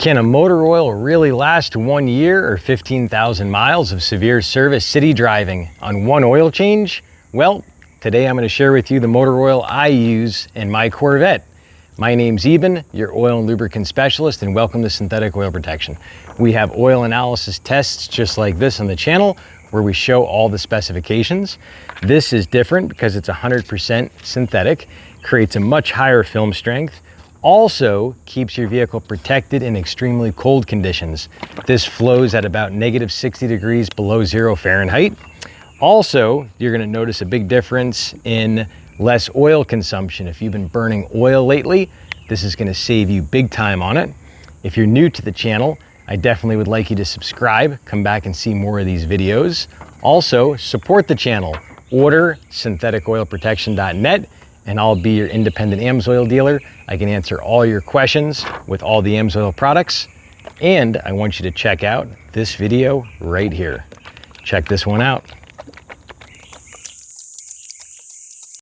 Can a motor oil really last 1 year or 15,000 miles of severe service city driving on one oil change? Well, today I'm going to share with you the motor oil I use in my Corvette. My name's Eben, your oil and lubricant specialist, and welcome to Synthetic Oil Protection. We have oil analysis tests just like this on the channel where we show all the specifications. This is different because it's 100% synthetic, creates a much higher film strength, also keeps your vehicle protected in extremely cold conditions. This flows at about -60 degrees below 0 Fahrenheit. Also, you're gonna notice a big difference in less oil consumption. If you've been burning oil lately, this is gonna save you big time on it. If you're new to the channel, I definitely would like you to subscribe, come back and see more of these videos. Also, support the channel. Order syntheticoilprotection.net and I'll be your independent AMSOIL dealer. I can answer all your questions with all the AMSOIL products. And I want you to check out this video right here. Check this one out.